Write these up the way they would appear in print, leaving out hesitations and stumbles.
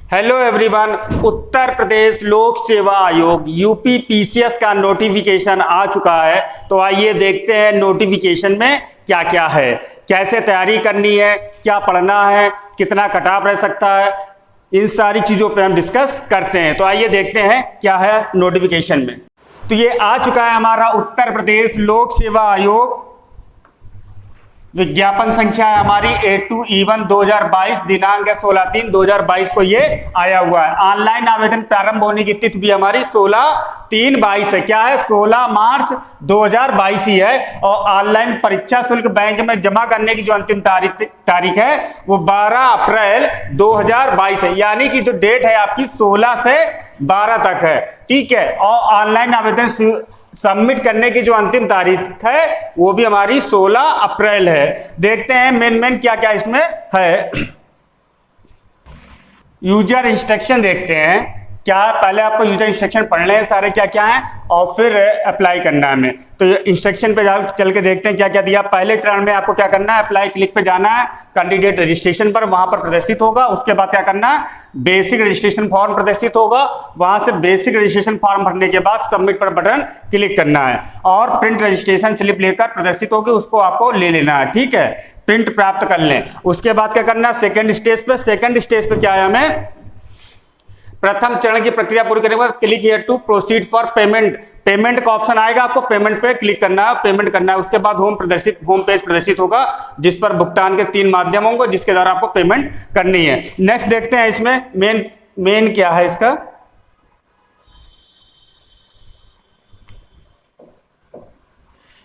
Hello everyone. Uttar Pradesh लोक सेवा आयोग यूपी पीसीएस का नोटिफिकेशन आ चुका है। तो आइए देखते हैं नोटिफिकेशन में क्या क्या है, कैसे तैयारी करनी है, क्या पढ़ना है, कितना कट ऑफ रह सकता है, इन सारी चीज़ों पे हम डिस्कस करते हैं। तो आइए देखते हैं क्या है नोटिफिकेशन में। तो ये आ चुका है हमारा उत्तर प्रदेश लोक सेवा आयोग, विज्ञापन संख्या है हमारी A2E1 2022, दिनांक है 16/3/2022 को ये आया हुआ है। ऑनलाइन आवेदन प्रारंभ होने की तिथि भी हमारी 16/3/22 है। क्या है? 16 मार्च 2022 ही है। और ऑनलाइन परीक्षा शुल्क बैंक में जमा करने की जो अंतिम तारीख है वो 12 अप्रैल 2022 है। यानी कि जो डेट है आपकी 16 से 12 तक है, ठीक है। और ऑनलाइन आवेदन सबमिट करने की जो अंतिम तारीख है वो भी हमारी 16 अप्रैल है। देखते हैं मेन क्या क्या इसमें है। यूजर इंस्ट्रक्शन देखते हैं क्या। पहले आपको यूजर इंस्ट्रक्शन पढ़ने हैं सारे क्या क्या हैं और फिर अप्लाई करना है हमें। तो इंस्ट्रक्शन पे चल के देखते हैं क्या क्या दिया। पहले चरण में आपको क्या करना है, अप्लाई क्लिक पे जाना है, कैंडिडेट रजिस्ट्रेशन पर वहां पर प्रदर्शित होगा। उसके बाद क्या करना है, बेसिक रजिस्ट्रेशन फॉर्म प्रदर्शित होगा। वहां से बेसिक रजिस्ट्रेशन फॉर्म भरने के बाद सबमिट पर बटन क्लिक करना है और प्रिंट रजिस्ट्रेशन स्लिप लेकर प्रदर्शित होगी, उसको आपको ले लेना है, ठीक है। प्रिंट प्राप्त कर लें। उसके बाद क्या करना है, सेकेंड स्टेज पे क्या है, हमें प्रथम चरण की प्रक्रिया पूरी करने के बाद click here to proceed for payment का ऑप्शन आएगा, आपको पेमेंट पे क्लिक करना है, पेमेंट करना है। उसके बाद होम पेज प्रदर्शित होगा जिस पर भुगतान के 3 माध्यम होंगे जिसके द्वारा आपको पेमेंट करनी है। नेक्स्ट देखते हैं इसमें मेन क्या है इसका।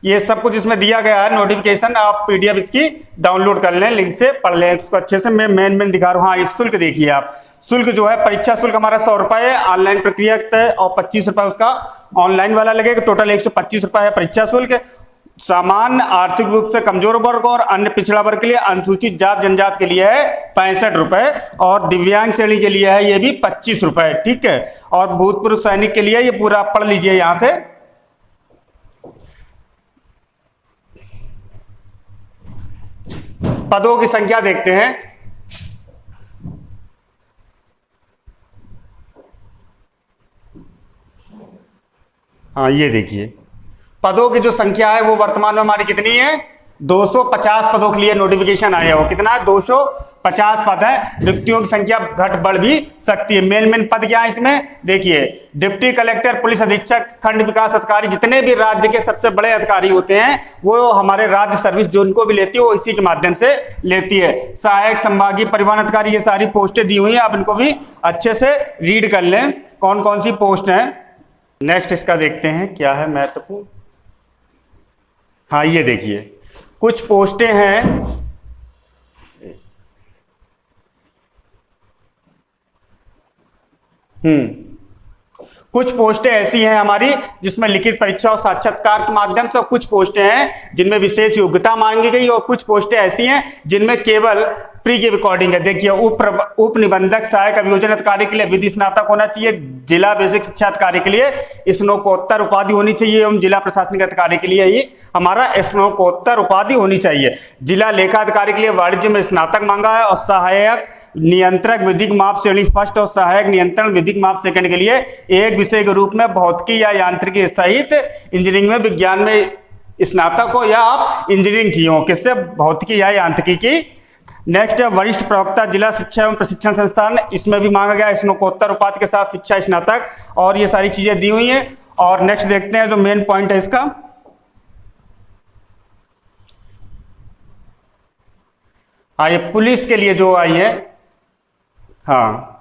ये सब कुछ इसमें दिया गया है नोटिफिकेशन। आप पीडीएफ इसकी डाउनलोड कर लें, लिंक से पढ़ लें उसको अच्छे से। मैं मेन दिखा रहा हूँ। हाँ, ये शुल्क देखिए आप। शुल्क जो है, परीक्षा शुल्क हमारा 100 रुपए है, ऑनलाइन प्रक्रिया तय, और 25 रुपए उसका ऑनलाइन वाला लगेगा। टोटल 125 रुपए है परीक्षा शुल्क। सामान्य आर्थिक रूप से कमजोर वर्ग और अन्य पिछड़ा वर्ग के लिए, अनुसूचित जात जनजात के लिए है 65 रुपए, और दिव्यांग श्रेणी के लिए है ये भी 25 रुपए, ठीक है। और भूतपूर्व सैनिक के लिए ये पूरा पढ़ लीजिए यहां से। पदों की संख्या देखते हैं। हाँ, ये देखिए पदों की जो संख्या है वो वर्तमान में हमारी कितनी है, 250 पदों के लिए नोटिफिकेशन आया हो। कितना है? 250 पद है। रिक्तियों की संख्या घट बढ़ भी सकती है। मेन पद क्या है इसमें देखिए, डिप्टी कलेक्टर, पुलिस अधीक्षक, खंड विकास अधिकारी, जितने भी राज्य के सबसे बड़े अधिकारी होते हैं वो हमारे राज्य सर्विस जो उनको भी लेती है वो इसी के माध्यम से लेती है। सहायक संभागीय परिवहन अधिकारी, ये सारी पोस्टें दी हुई हैं, आप इनको भी अच्छे से रीड कर लें कौन कौन सी पोस्ट है। नेक्स्ट इसका देखते हैं क्या है महत्वपूर्ण। हाँ, ये देखिए कुछ पोस्टें हैं। कुछ पोस्टें ऐसी हैं हमारी जिसमें लिखित परीक्षा और साक्षात्कार के माध्यम से, कुछ पोस्टें हैं जिनमें विशेष योग्यता मांगी गई, और कुछ पोस्टें ऐसी हैं जिनमें केवल प्री की रिकॉर्डिंग है। देखिए, उप निबंधक सहायक अभियोजन अधिकारी के लिए विधि स्नातक होना चाहिए। जिला बेसिक शिक्षा अधिकारी के लिए स्नातकोत्तर उपाधि होनी चाहिए, एवं जिला प्रशासनिक अधिकारी के लिए ही हमारा स्नातकोत्तर उपाधि होनी चाहिए। जिला लेखा अधिकारी के लिए वाणिज्य में स्नातक मांगा है, और सहायक नियंत्रक विधिक माप श्रेणी फर्स्ट और सहायक नियंत्रण विधिक माप सेकंड के लिए एक विषय के रूप में भौतिकी या यांत्रिकी सहित इंजीनियरिंग में विज्ञान में स्नातक हो या आप इंजीनियरिंग की हो, किससे, भौतिकी या यांत्रिकी की। नेक्स्ट है वरिष्ठ प्रवक्ता जिला शिक्षा एवं प्रशिक्षण संस्थान, इसमें भी मांगा गया स्नातकोत्तर उपाधि के साथ शिक्षा स्नातक, और ये सारी चीजें दी हुई हैं। और नेक्स्ट देखते हैं जो मेन पॉइंट है इसका। हाँ, ये पुलिस के लिए जो आई है, हाँ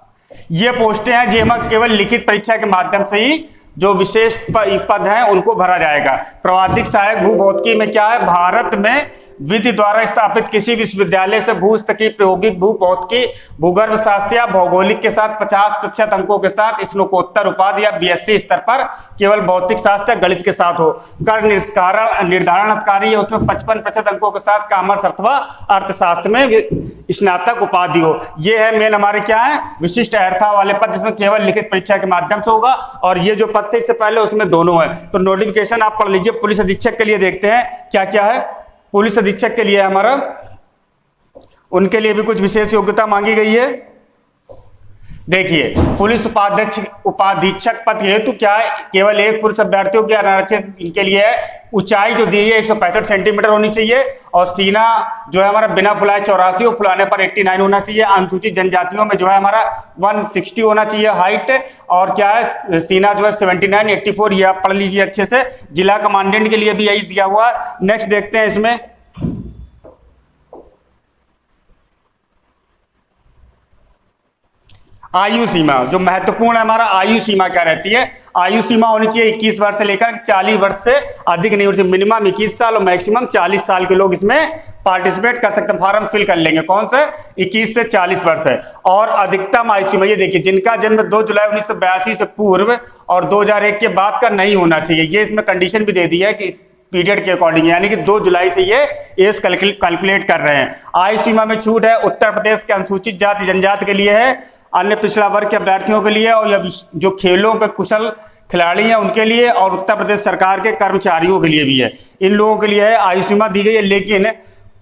ये पोस्टें हैं जिनमें केवल लिखित परीक्षा के माध्यम से ही जो विशेष पद हैं उनको भरा जाएगा। प्रवादिक सहायक भूभौतिकी में क्या है, भारत में विधि द्वारा स्थापित किसी विश्वविद्यालय से भूस्थितिकी, प्रायोगिक भूभौतिकी, भूगर्भ शास्त्र या भौगोलिक के साथ 50% अंकों के साथ स्नातकोत्तर उपाधि या बीएससी स्तर पर केवल भौतिक शास्त्र या गणित के साथ हो। कर निर्धारण अधिकारी है, उसमें 55% अंकों के साथ कॉमर्स अथवा अर्थशास्त्र में स्नातक उपाधि हो। ये है मेन हमारे क्या है, विशिष्ट अर्हता वाले पद, जिसमें केवल लिखित परीक्षा के माध्यम से होगा। और ये जो पद थे इससे पहले उसमें दोनों है। तो नोटिफिकेशन आप पढ़ लीजिए। पुलिस अधीक्षक के लिए देखते हैं क्या क्या है। पुलिस अधीक्षक के लिए हमारा, उनके लिए भी कुछ विशेष योग्यता मांगी गई है। देखिए, पुलिस उपाधीक्षक पद हेतु क्या है, केवल एक पुरुष अभ्यर्थियों के आरक्षित इनके लिए है। ऊंचाई जो दी है 165 सेंटीमीटर होनी चाहिए और सीना जो है हमारा बिना फुलाए 84 और फुलाने पर 89 होना चाहिए। अनुसूचित जनजातियों में जो है हमारा 160 होना चाहिए हाइट, और क्या है सीना जो है 79 84, ये आप पढ़ लीजिए अच्छे से। जिला कमांडेंट के लिए भी यही दिया हुआ। नेक्स्ट देखते हैं इसमें, आयु सीमा जो महत्वपूर्ण है हमारा, आयु सीमा क्या रहती है, आयु सीमा होनी चाहिए 21 वर्ष से लेकर 40 वर्ष से अधिक नहीं होनी चाहिए। मिनिमम 21 साल और मैक्सिमम 40 साल के लोग इसमें पार्टिसिपेट कर सकते हैं। फॉर्म फिल कर लेंगे, कौन से 21 से 40 वर्ष है। और अधिकतम आयु सीमा ये देखिए, जिनका जन्म 2 जुलाई 1982 से पूर्व और 2001 के बाद का नहीं होना चाहिए। ये इसमें कंडीशन भी दे दी है कि इस पीरियड के अकॉर्डिंग, यानी कि 2 जुलाई से ये एज कैलकुलेट कर रहे हैं। आयु सीमा में छूट है उत्तर प्रदेश के अनुसूचित जाति जनजाति के लिए है, अन्य पिछड़ा वर्ग के अभ्यर्थियों के लिए, और जो खेलों के कुशल खिलाड़ी हैं उनके लिए, और उत्तर प्रदेश सरकार के कर्मचारियों के लिए भी है। इन लोगों के लिए है आयु सीमा दी गई है, लेकिन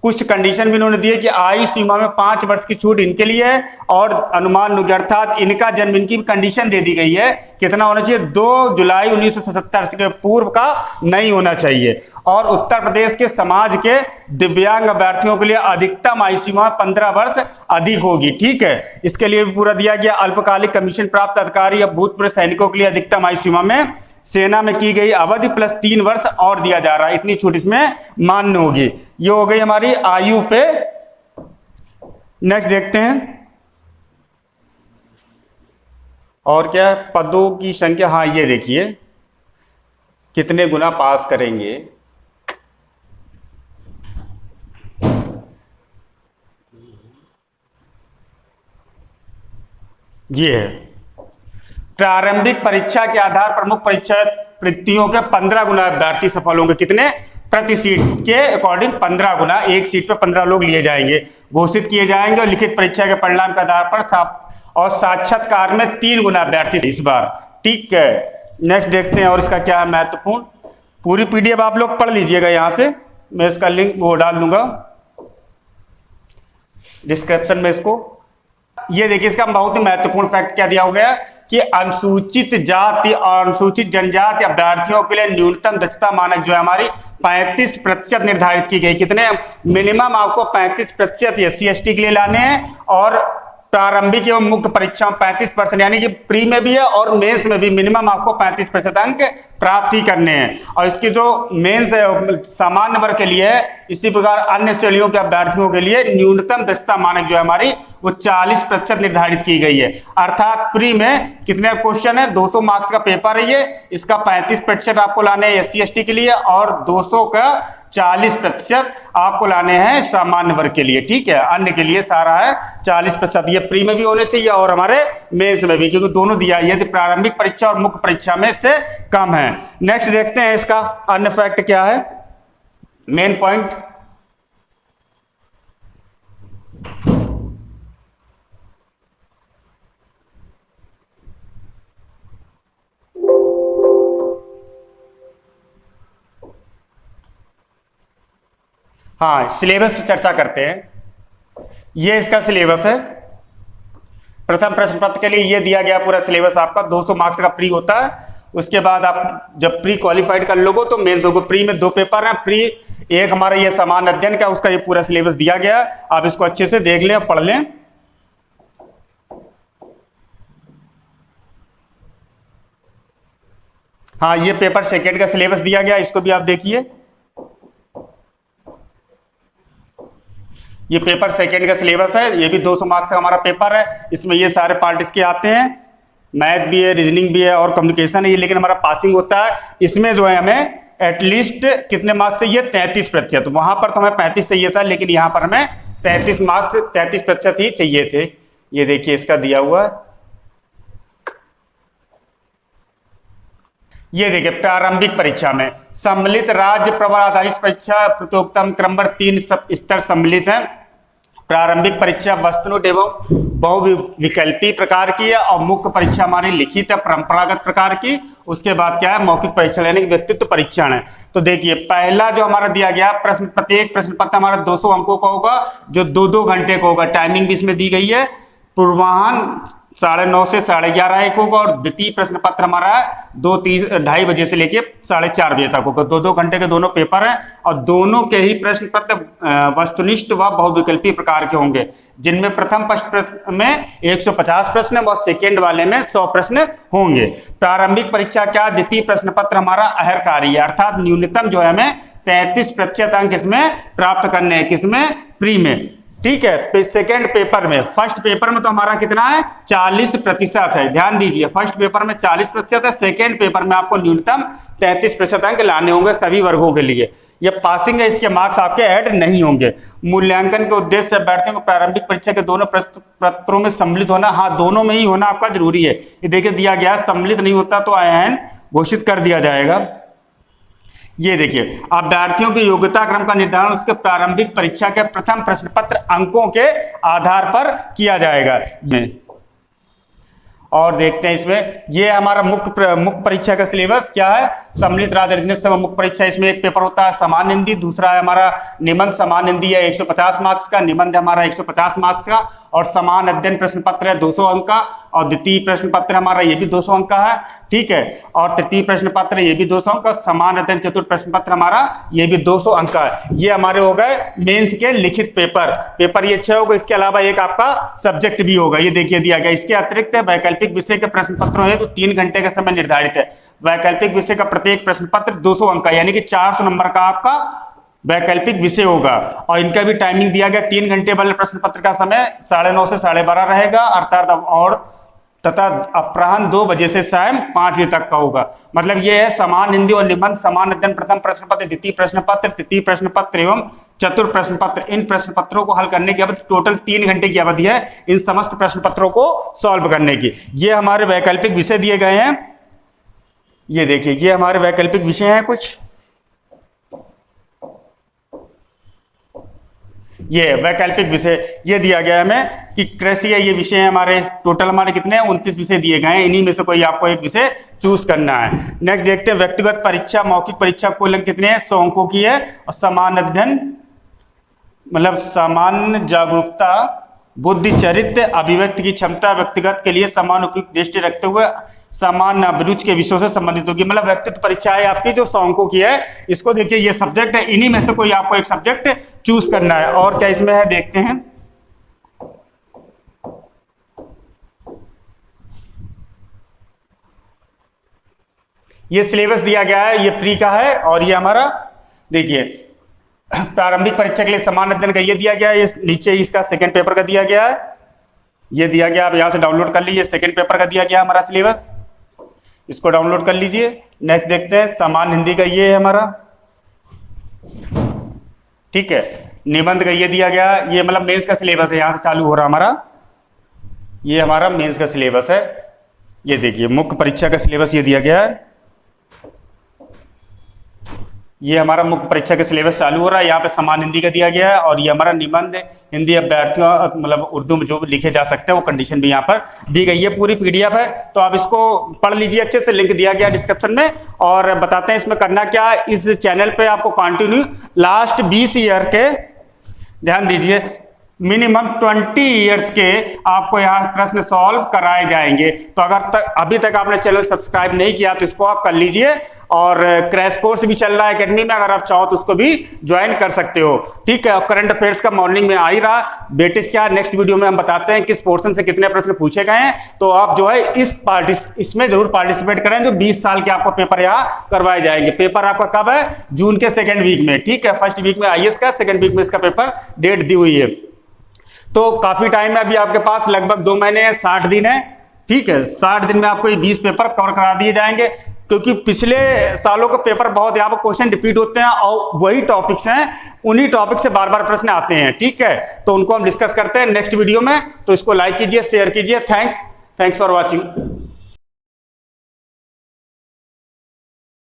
कुछ कंडीशन भी इन्होंने दी है कि आयु सीमा में 5 वर्ष की छूट इनके लिए है, और अनुमान अर्थात इनका जन्म, इनकी भी कंडीशन दे दी गई है कितना होना चाहिए, 2 जुलाई 1977 के पूर्व का नहीं होना चाहिए। और उत्तर प्रदेश के समाज के दिव्यांग अभ्यर्थियों के लिए अधिकतम आयु सीमा 15 वर्ष अधिक होगी। ठीक है, इसके लिए भी पूरा दिया गया। अल्पकालिक कमीशन प्राप्त अधिकारी या भूतपूर्व सैनिकों के लिए अधिकतम आयु सीमा में सेना में की गई अवधि प्लस 3 वर्ष और दिया जा रहा है, इतनी छूट इसमें मान्य होगी। ये हो गई हमारी आयु पे। नेक्स्ट देखते हैं और क्या पदों की संख्या। हाँ, ये देखिए कितने गुना पास करेंगे। ये है प्रारंभिक परीक्षा के आधार पर मुख्य परीक्षा वृत्तियों के 15 गुना अभ्यर्थी सफल होंगे। कितने? प्रति सीट के अकॉर्डिंग 15 गुना, एक सीट पे 15 लोग लिए जाएंगे, घोषित किए जाएंगे। और लिखित परीक्षा के परिणाम के आधार पर और साक्षात्कार में 3 गुना अभ्यर्थी इस बार। ठीक है, नेक्स्ट देखते हैं और इसका क्या है महत्वपूर्ण। पूरी पीडीएफ आप लोग पढ़ लीजिएगा, यहां से मैं इसका लिंक वो डाल दूंगा डिस्क्रिप्शन में इसको। ये देखिए, इसका बहुत ही महत्वपूर्ण फैक्ट क्या दिया हो गया कि अनुसूचित जाति और अनुसूचित जनजाति अभ्यर्थियों के लिए न्यूनतम दक्षता मानक जो है हमारी 35% निर्धारित की गई। कितने? मिनिमम आपको 35% SC ST के लिए लाने हैं, और प्रारंभिक एवं मुख्य परीक्षा 35%, यानी कि प्री में भी है और मेंस में भी मिनिमम आपको 35% अंक प्राप्त ही करने हैं। और इसकी जो मेंस है सामान्य वर्ग के लिए है, इसी प्रकार अन्य श्रेणियों के अभ्यर्थियों के लिए न्यूनतम दक्षता मानक जो है हमारी वो 40% निर्धारित की गई है। अर्थात प्री में कितने क्वेश्चन है, 200 मार्क्स का पेपर है ये, इसका 35% आपको लाने हैं SC ST के लिए, और 200 का 40% आपको लाने हैं सामान्य वर्ग के लिए। ठीक है, अन्य के लिए सारा है 40%। ये प्री में भी होने चाहिए और हमारे मेंस में भी, क्योंकि दोनों दिया है, यदि प्रारंभिक परीक्षा और मुख्य परीक्षा में से कम है। नेक्स्ट देखते हैं इसका अन्य फैक्ट क्या है, मेन पॉइंट। हाँ, सिलेबस की चर्चा करते हैं। ये इसका सिलेबस है। प्रथम प्रश्न पत्र के लिए ये दिया गया पूरा सिलेबस आपका 200 मार्क्स का प्री होता है। उसके बाद आप जब प्री क्वालिफाइड कर लोगे तो मेंस होगा। प्री में 2 पेपर हैं। प्री एक हमारा ये सामान्य अध्ययन का, उसका ये पूरा सिलेबस दिया गया है। आप इसको अच्छे से देख लें, पढ़ लें। हाँ, ये पेपर सेकेंड का सिलेबस दिया गया, इसको भी आप देखिए। ये पेपर सेकंड का सिलेबस है, ये भी 200 मार्क्स का हमारा पेपर है। इसमें ये सारे पार्ट इसके आते हैं, मैथ भी है, रीजनिंग भी है और कम्युनिकेशन है ये, लेकिन हमारा पासिंग होता है। इसमें जो है हमें एटलीस्ट कितने मार्क्स चाहिए? 33%। वहां पर तो हमें 35 चाहिए था, लेकिन यहाँ पर हमें 33 मार्क्स 33% ही चाहिए थे। ये देखिए इसका दिया हुआ है। ये देखिए प्रारंभिक परीक्षा में सम्मिलित राज्य प्रवर आधारित परीक्षा प्रतियोगिता क्रम 3 स्तर सम्मिलित है। प्रारंभिक परीक्षा वस्तुनिष्ठ एवं बहुविकल्पी प्रकार की है, और मुख्य परीक्षा हमारी लिखित है परंपरागत प्रकार की। उसके बाद क्या है? मौखिक परीक्षा यानी व्यक्तित्व परीक्षण है। तो देखिए पहला जो हमारा दिया गया प्रश्न, प्रत्येक प्रश्न पत्र हमारा 200 अंकों का होगा, जो 2-2 घंटे का होगा। टाइमिंग भी इसमें दी गई है। पूर्वाह्न 9:30 से 11:30 एक होगा, और द्वितीय प्रश्न पत्र हमारा 2:30 बजे से लेके 4:30 बजे तक होगा। 2-2 घंटे के दोनों पेपर हैं, और दोनों के ही प्रश्न पत्र वस्तुनिष्ठ व बहुविकल्पी प्रकार के होंगे, जिनमें प्रथम प्रश्न में 150 प्रश्न और सेकेंड वाले में 100 प्रश्न होंगे। प्रारंभिक परीक्षा क्या, द्वितीय प्रश्न पत्र हमारा अहर्कारी है, अर्थात न्यूनतम जो है हमें 33% अंक इसमें प्राप्त करने हैं, किसमें, प्री में, ठीक है। सेकेंड पेपर में, फर्स्ट पेपर में तो हमारा कितना है, 40% है, ध्यान दीजिए, फर्स्ट पेपर में 40% है, सेकेंड पेपर में आपको न्यूनतम 33% अंक लाने होंगे सभी वर्गों के लिए। ये पासिंग है, इसके मार्क्स आपके ऐड नहीं होंगे। मूल्यांकन के उद्देश्य से अभ्यर्थियों को प्रारंभिक परीक्षा के दोनों प्रश्न पत्रों में सम्मिलित होना, हाँ दोनों में ही होना आपका जरूरी है। ये देखिए दिया गया, सम्मिलित नहीं होता तो अयन घोषित कर दिया जाएगा। ये देखिए, अभ्यर्थियों की योग्यता क्रम का निर्धारण उसके प्रारंभिक परीक्षा के प्रथम प्रश्न पत्र अंकों के आधार पर किया जाएगा। और देखते हैं इसमें, ये हमारा मुख्य परीक्षा का सिलेबस क्या है, सम्मिलित राज्य अधिनियम सभा मुख्य परीक्षा, इसमें एक पेपर होता है सामान्य हिंदी, दूसरा है हमारा निबंध। सामान्य हिंदी है 150 मार्क्स का, निबंध हमारा 150 मार्क्स का, और समान अध्ययन प्रश्न पत्र है 200 अंक का, और द्वितीय प्रश्न पत्र हमारा ये भी 200 अंक का है, ठीक है। और तृतीय प्रश्न पत्र ये भी 200 अंक का, समान अध्ययन चतुर्थ प्रश्न पत्र हमारा ये भी 200 अंक का है। ये हमारे हो गए मेंस के लिखित पेपर ये 6 होगा। इसके अलावा एक आपका सब्जेक्ट भी होगा, ये देखिए दिया गया। इसके अतिरिक्त वैकल्पिक विषय के प्रश्न पत्रों है तो 3 घंटे का समय निर्धारित है। वैकल्पिक विषय का प्रत्येक प्रश्न पत्र 200 अंक का, यानी कि 400 नंबर का आपका वैकल्पिक विषय होगा। और इनका भी टाइमिंग दिया गया, 3 घंटे वाले प्रश्न पत्र का समय 9:30 से 12:30 रहेगा, अर्थात और तथा अपराह्न 2 बजे से शाम 5 बजे तक का होगा। मतलब ये है समान हिंदी और निबंध, समान अध्ययन प्रथम प्रश्न पत्र, द्वितीय प्रश्न पत्र, तृतीय प्रश्न पत्र एवं चतुर्थ प्रश्न पत्र। इन प्रश्न पत्रों को हल करने की अवधि टोटल 3 घंटे की अवधि है इन समस्त प्रश्न पत्रों को सॉल्व करने की। ये हमारे वैकल्पिक विषय दिए गए हैं। ये देखिए, ये हमारे वैकल्पिक विषय हैं कुछ। ये वैकल्पिक विषय ये दिया गया है हमें कि कृषि है, ये विषय है हमारे। टोटल हमारे कितने हैं, 29 विषय दिए गए हैं, इन्हीं में से कोई आपको एक विषय चूज करना है। नेक्स्ट देखते हैं, व्यक्तिगत परीक्षा मौखिक परीक्षा कुल अंक कितने हैं, 100 अंकों की है। और समान अध्ययन मतलब सामान्य जागरूकता, बुद्धि, चरित्र, अभिव्यक्ति की क्षमता व्यक्तिगत के लिए समान उपयुक्त दृष्टि रखते हुए समान अभिरुचि के विषयों से संबंधित होगी। मतलब व्यक्तित्व परीक्षा है आपकी जो 100 अंकों की है। इसको देखिए, ये सब्जेक्ट है, इन्हीं में से कोई आपको एक सब्जेक्ट चूज करना है। और क्या इसमें है देखते हैं। ये सिलेबस दिया गया है, ये प्री का है, और ये हमारा देखिए प्रारंभिक परीक्षा के लिए समान अध्ययन का ये दिया गया है। ये नीचे इसका सेकंड पेपर का दिया गया है, ये दिया गया, आप यहां से डाउनलोड कर लीजिए। सेकंड पेपर का दिया गया हमारा सिलेबस, इसको डाउनलोड कर लीजिए। नेक्स्ट देखते हैं, समान हिंदी का ये है हमारा, ठीक है। निबंध का ये दिया गया, ये मतलब मेंस का सिलेबस है, यहां से चालू हो रहा हमारा, ये हमारा मेंस का सिलेबस है। ये देखिए मुख्य परीक्षा का सिलेबस ये दिया गया है, ये हमारा मुख्य परीक्षा का सिलेबस चालू हो रहा है। यहाँ पे समान हिंदी का दिया गया है, और ये हमारा निबंध हिंदी अभ्यर्थियों मतलब उर्दू में जो लिखे जा सकते हैं वो कंडीशन भी यहाँ पर दी गई है। पूरी पीडीएफ है, तो आप इसको पढ़ लीजिए अच्छे से, लिंक दिया गया डिस्क्रिप्शन में। और बताते हैं इसमें करना क्या है। इस चैनल पे आपको कंटिन्यू लास्ट 20 ईयर के, ध्यान दीजिए, मिनिमम 20 ईयर्स के आपको यहाँ प्रश्न सॉल्व कराए जाएंगे। तो अगर अभी तक आपने चैनल सब्सक्राइब नहीं किया तो इसको आप कर लीजिए। और क्रैश कोर्स भी चल रहा है एकेडमी में, अगर आप चाहो तो उसको भी ज्वाइन कर सकते हो, ठीक है। और करंट अफेयर्स का मॉर्निंग में आ ही रहा, बेटिस क्या नेक्स्ट वीडियो में हम बताते हैं किस पोर्शन से कितने प्रश्न पूछे गए हैं। तो आप जो है इसमें जरूर पार्टिसिपेट करें, जो 20 साल के आपको पेपर यहाँ करवाए जाएंगे। पेपर आपका कब है, जून के सेकेंड वीक में, ठीक है। फर्स्ट वीक में आईएएस का, सेकेंड वीक में इसका पेपर डेट दी हुई है। तो काफी टाइम है अभी आपके पास, लगभग 2 महीने है, 60 दिन है, ठीक है। 60 दिन में आपको ये 20 पेपर कवर करा दिए जाएंगे, क्योंकि पिछले सालों के पेपर बहुत यहाँ पर क्वेश्चन रिपीट होते हैं और वही टॉपिक्स हैं, उन्हीं टॉपिक से बार बार प्रश्न आते हैं, ठीक है। तो उनको हम डिस्कस करते हैं नेक्स्ट वीडियो में। तो इसको लाइक कीजिए, शेयर कीजिए। Thanks for watching.